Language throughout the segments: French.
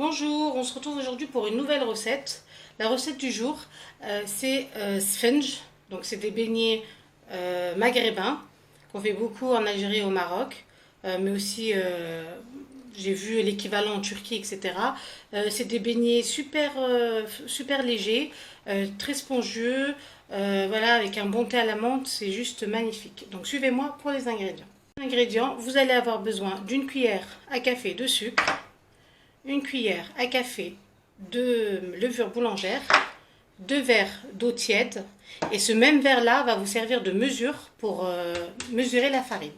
Bonjour, on se retrouve aujourd'hui pour une nouvelle recette. La recette du jour, c'est sponge. Donc c'est des beignets maghrébins qu'on fait beaucoup en Algérie et au Maroc, mais aussi j'ai vu l'équivalent en Turquie, etc. C'est des beignets super légers, très spongieux, voilà, avec un bon thé à la menthe, c'est juste magnifique. Donc suivez-moi pour les ingrédients. Ingrédients, vous allez avoir besoin d'une cuillère à café de sucre, une cuillère à café de levure boulangère, 2 verres d'eau tiède, et ce même verre là va vous servir de mesure pour mesurer la farine.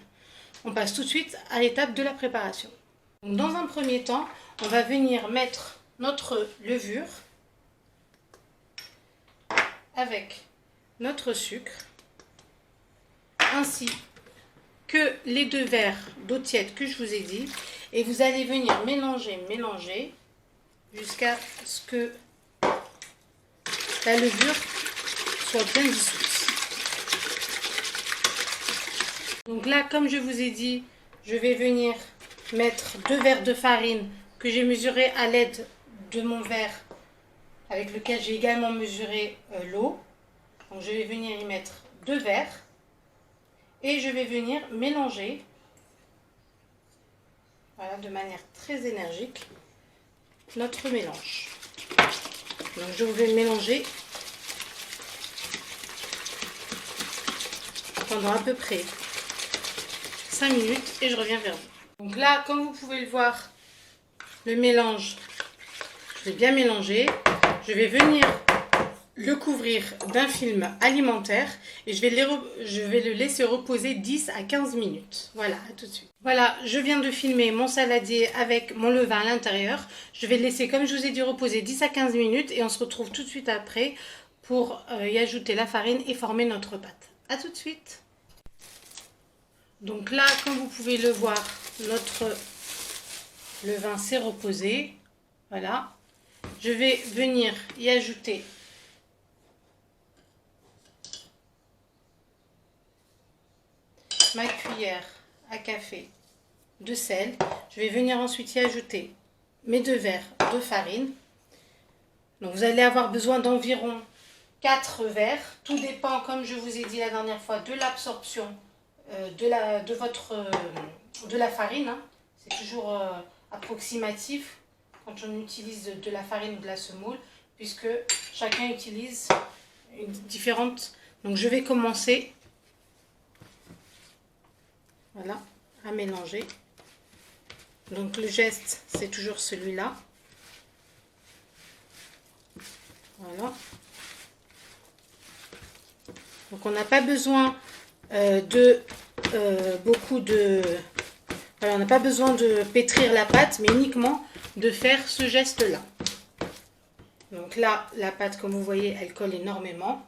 On passe tout de suite à l'étape de la préparation. Donc, dans un premier temps, on va venir mettre notre levure avec notre sucre ainsi que les 2 verres d'eau tiède que je vous ai dit, et vous allez venir mélanger jusqu'à ce que la levure soit bien dissoute. Donc là, comme je vous ai dit, je vais venir mettre 2 verres de farine que j'ai mesuré à l'aide de mon verre avec lequel j'ai également mesuré l'eau. Donc je vais venir y mettre 2 verres et je vais venir mélanger, voilà, de manière très énergique notre mélange. Donc je vais mélanger pendant à peu près 5 minutes et je reviens vers vous. Donc là, comme vous pouvez le voir, le mélange, je l'ai bien mélangé. Je vais venir le couvrir d'un film alimentaire et je vais le laisser reposer 10 à 15 minutes. Voilà, à tout de suite. Voilà, je viens de filmer mon saladier avec mon levain à l'intérieur. Je vais le laisser, comme je vous ai dit, reposer 10 à 15 minutes et on se retrouve tout de suite après pour y ajouter la farine et former notre pâte. À tout de suite. Donc là, comme vous pouvez le voir, notre levain s'est reposé. Voilà. Je vais venir y ajouter ma cuillère à café de sel. Je vais venir ensuite y ajouter mes 2 verres de farine. Donc vous allez avoir besoin d'environ 4 verres. Tout dépend, comme je vous ai dit la dernière fois, de l'absorption de la farine. Hein. C'est toujours approximatif quand on utilise de la farine ou de la semoule, puisque chacun utilise une différente. Donc je vais commencer, voilà, à mélanger. Donc le geste, c'est toujours celui-là. Voilà. Donc on n'a pas besoin beaucoup de... Voilà, on n'a pas besoin de pétrir la pâte, mais uniquement de faire ce geste-là. Donc là, la pâte, comme vous voyez, elle colle énormément.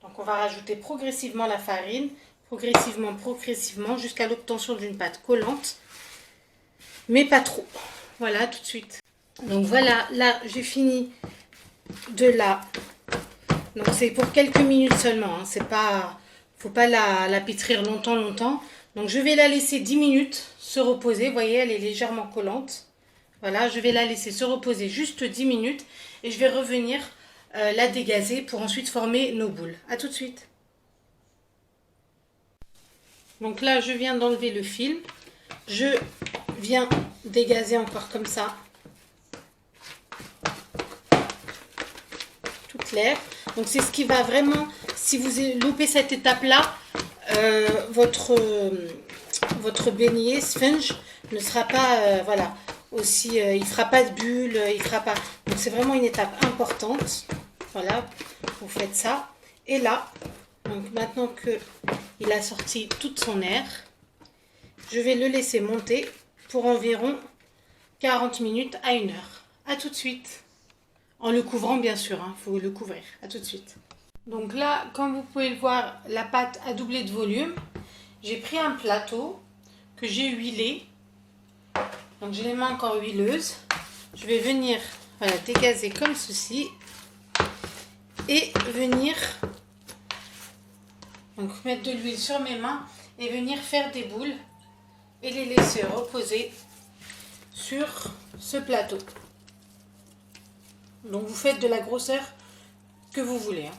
Donc on va rajouter progressivement la farine, progressivement, jusqu'à l'obtention d'une pâte collante, mais pas trop. Voilà, tout de suite. Donc voilà, là, j'ai fini de la... Donc c'est pour quelques minutes seulement, hein. C'est pas... Faut pas la pétrir longtemps. Donc je vais la laisser 10 minutes se reposer. Vous voyez, elle est légèrement collante. Voilà, je vais la laisser se reposer juste 10 minutes et je vais revenir la dégazer pour ensuite former nos boules. A tout de suite. Donc là, je viens d'enlever le film. Je viens dégazer encore comme ça toute l'air. Donc c'est ce qui va vraiment, si vous loupez cette étape-là, votre beignet sponge ne sera pas, voilà, aussi, il fera pas de bulles, il fera pas. Donc c'est vraiment une étape importante. Voilà, vous faites ça. Et là, donc maintenant que il a sorti toute son air, je vais le laisser monter pour environ 40 minutes à 1 heure. A tout de suite. En le couvrant, bien sûr, hein, faut le couvrir. A tout de suite. Donc là, comme vous pouvez le voir, la pâte a doublé de volume. J'ai pris un plateau que j'ai huilé. Donc j'ai les mains encore huileuses. Je vais venir, voilà, dégazer comme ceci. Et venir donc mettre de l'huile sur mes mains et venir faire des boules et les laisser reposer sur ce plateau. Donc vous faites de la grosseur que vous voulez. Hein.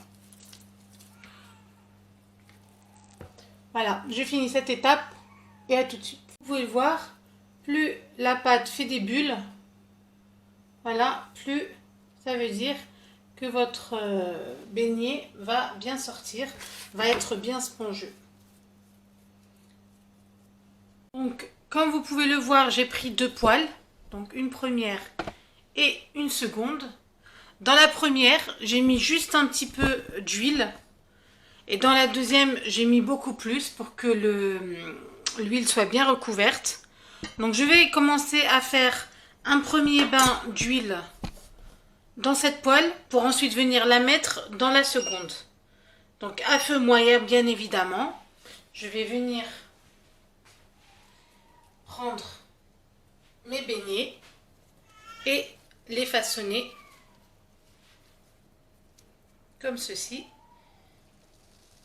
Voilà, je finis cette étape et à tout de suite. Vous pouvez le voir, plus la pâte fait des bulles, voilà, plus ça veut dire que votre beignet va bien sortir, va être bien spongieux. Donc, comme vous pouvez le voir, j'ai pris 2 poêles, donc une première et une seconde. Dans la première, j'ai mis juste un petit peu d'huile. Et dans la deuxième, j'ai mis beaucoup plus pour que l'huile soit bien recouverte. Donc je vais commencer à faire un premier bain d'huile dans cette poêle pour ensuite venir la mettre dans la seconde. Donc à feu moyen bien évidemment. Je vais venir prendre mes beignets et les façonner comme ceci.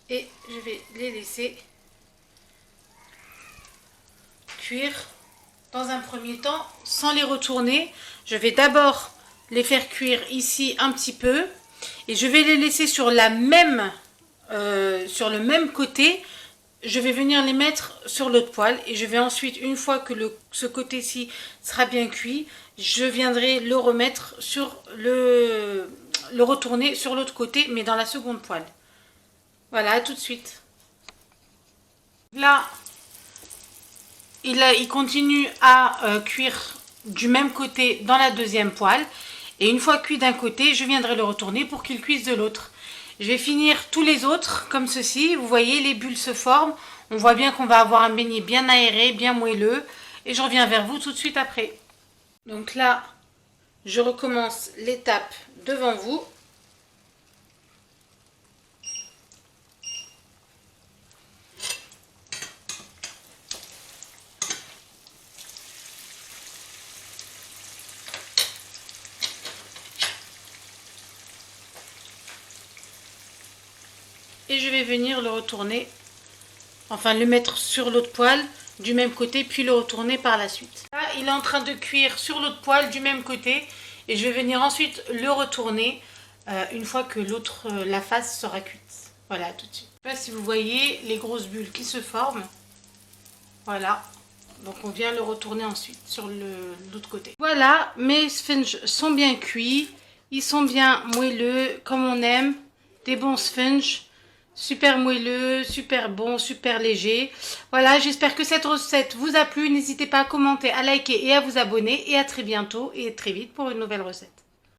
Et je vais les laisser cuire dans un premier temps sans les retourner. Je vais d'abord les faire cuire ici un petit peu et je vais les laisser sur le même côté. Je vais venir les mettre sur l'autre poêle et je vais ensuite, une fois que ce côté-ci sera bien cuit, je viendrai le remettre sur le retourner sur l'autre côté, mais dans la seconde poêle. Voilà, à tout de suite. Là, il continue à cuire du même côté dans la deuxième poêle. Et une fois cuit d'un côté, je viendrai le retourner pour qu'il cuise de l'autre. Je vais finir tous les autres comme ceci. Vous voyez, les bulles se forment. On voit bien qu'on va avoir un beignet bien aéré, bien moelleux. Et je reviens vers vous tout de suite après. Donc là, je recommence l'étape devant vous. Et je vais venir le retourner, enfin le mettre sur l'autre poêle du même côté, puis le retourner par la suite. Là, il est en train de cuire sur l'autre poêle du même côté et je vais venir ensuite le retourner une fois que la face sera cuite. Voilà, tout de suite. Je ne sais pas si vous voyez les grosses bulles qui se forment. Voilà. Donc on vient le retourner ensuite sur l'autre côté. Voilà, mes sponges sont bien cuits. Ils sont bien moelleux, comme on aime. Des bons sponges. Super moelleux, super bon, super léger. Voilà, j'espère que cette recette vous a plu. N'hésitez pas à commenter, à liker et à vous abonner. Et à très bientôt et très vite pour une nouvelle recette.